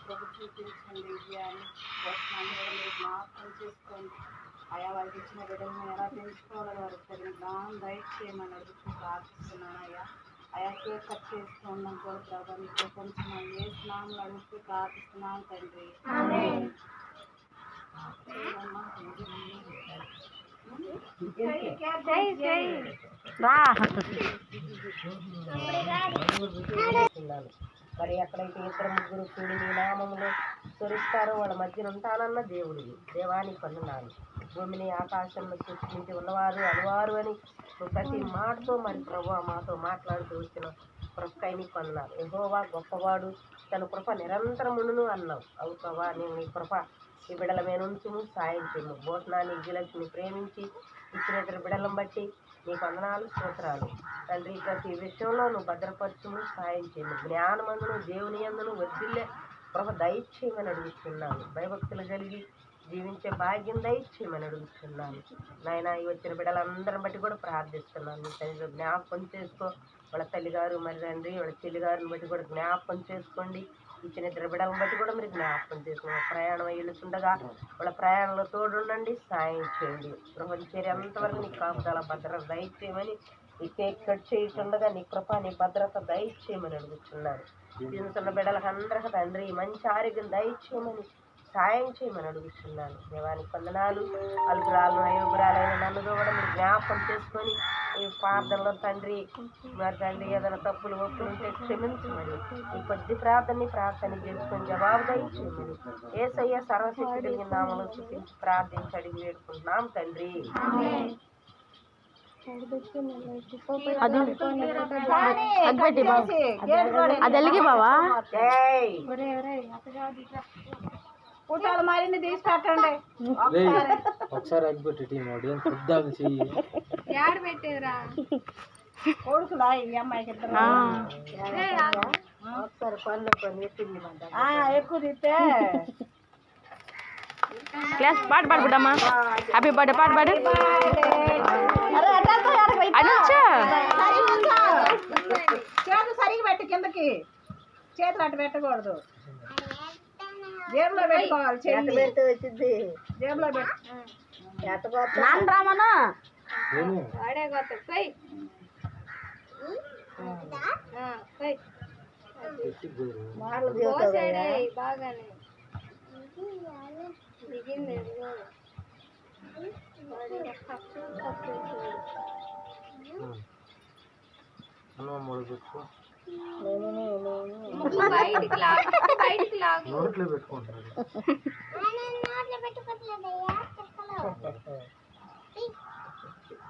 ప్రభు చూపించండి విజయాన్ని పోషణాన్ని కూడా మీరు జ్ఞాపకం చేసుకోండి. ఆయా వారికి ఇచ్చిన బిడ్డలను ఎలా పెంచుకోవాలో వారికి తగిన జ్ఞానం దయచేయమని అడుగుతూ ప్రార్థిస్తున్నాను. ఆయా కేక్ కట్ చేస్తూ ఉన్నాం కూడా ప్రభావ మీకు కొంచెం ఏ స్నానం అడుగుతూ ప్రార్థిస్తున్నాను తండ్రి. మరి ఎక్కడైతే ఇద్దరు ముగ్గురు కూడి నీ నామములో స్వరిస్తారో వాళ్ళ మధ్యన ఉంటానన్న దేవుడివి. దేవానికి వందనాలు. భూమిని ఆకాశంలో సృష్టించి ఉన్నవారు అనువారు అని నువ్వు ప్రతి మాటతో మరి ప్రభు మాతో మాట్లాడుతూ వచ్చిన కృపకై నీకు వందనాలు. యెహోవా గొప్పవాడు, తన కృప నిరంతరమును అన్నావు. అవు ప్రభా, నేను నీ కృప ఈ బిడ్డల మీద ఉంచుము, సాయం చేయము. భోజనాన్ని విజయలక్ష్మిని ప్రేమించి ఇచ్చిన ఇద్దరు బిడ్డలను బట్టి నీకు వందనాలు, స్తోత్రాలు తండ్రి. ప్రతి విషయంలో నువ్వు భద్రపరచుము, సాయం చేయము. జ్ఞానమందును దేవుని యందును వర్ధిల్లే కృప దయచేయమని అడుగుతున్నాను. భయభక్తులు కలిగి జీవించే భాగ్యం దయచేయమని అడుగుతున్నాను. నాయన ఈ వచ్చిన బిడ్డలందరిని బట్టి కూడా ప్రార్థిస్తున్నాను. నీ తండ్రి జ్ఞాపకం చేసుకో. వాళ్ళ తల్లిగారు మరి తండ్రి వాళ్ళ చెల్లిగారిని బట్టి కూడా జ్ఞాపకం చేసుకోండి. ఇచ్చిన ఇద్దరు బిడ్డలను బట్టి కూడా మీరు జ్ఞాపకం చేసుకోండి. ప్రయాణం వెళ్తుండగా వాళ్ళ ప్రయాణంలో తోడుండండి, సాయం చేయండి. బ్రహ్మచర్య అంతవరకు నీ కాపుదల భద్రత దయచేయమని, ఈ కేక్ కట్ చేయకుండా నీ కృప నీ భద్రత దయచేయమని అడుగుతున్నాను. చిన్న బిడ్డలకు అందరికీ తండ్రి మంచి ఆరోగ్యం దయచేయమని, సాయం చేయమని అడుగుతున్నాను. దేవానికి వందనాలు. అల్పురాలను అయోగురాలైన నన్ను కూడా మీరు జ్ఞాపకం చేసుకొని ఈ ప్రార్థనలో తండ్రి మరి తండ్రి ఏదైనా తప్పులు ఒప్పులు ఉంటే క్షమించమని, ఈ కొద్ది ప్రార్థన చేసుకొని జవాబు దయచేయమని యేసయ్య సర్వశక్తి కలిగిన నామములో స్తుతించి ప్రార్థించి అడిగి వేడుకుంటున్నాం తండ్రి. కూటాలు మారింది తీసి పెట్టండి ఒకసారి అగ్గిపెట్టి టీం పెద్దాలు చెయ్యి యాడ్ పెట్టేరా కొడుకులా ఈ అమ్మాయికి ఇద్దరు ఒకసారి పనులు పని ఎక్కువ తిస్తే క్లాస్ పాట పాడుకుంటామా? హ్యాపీ బర్త్డే పాట పాడు. చేతులు సరిగి పెట్టు, కిందకి చేతులు అటు పెట్టకూడదు, జేబులో పెట్టుకోవాలి. పెట్టి వచ్చింది జేబులో పెట్టు. రామను బాగానే నోట్లో పెట్టుకుంటారు.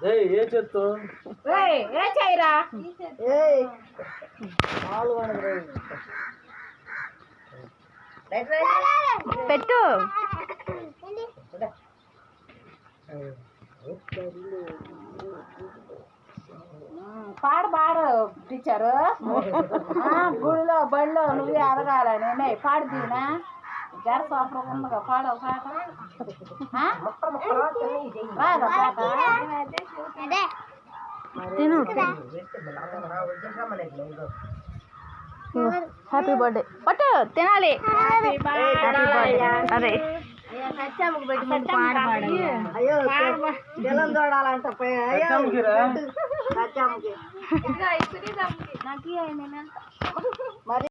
ఏ చెత్త ఏ చేయరా పెట్టు. పాడు టీచరు గుడిలో బడిలో నువ్వే అడగాలని పాడు దీనా జర సోఫర్ ఉందిగా పాడు పాట తిను. హ్యాపీ బర్త్డే పట్టు తినాలి. అదే అయ్యో చూడాలంట నాకు